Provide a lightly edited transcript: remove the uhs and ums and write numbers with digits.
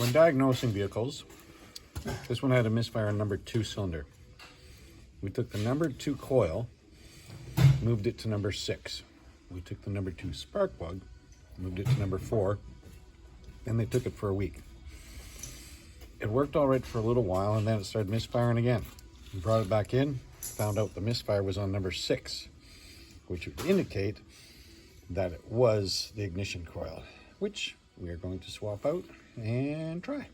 When diagnosing vehicles, this one had a misfire number 2 cylinder. We took the number 2 coil, moved it to number 6. We took the number 2 spark plug, moved it to number 4, and they took it for a week. It worked all right for a little while, and then it started misfiring again. We brought it back in, found out the misfire was on number 6, which would indicate that it was the ignition coil, which we are going to swap out and try.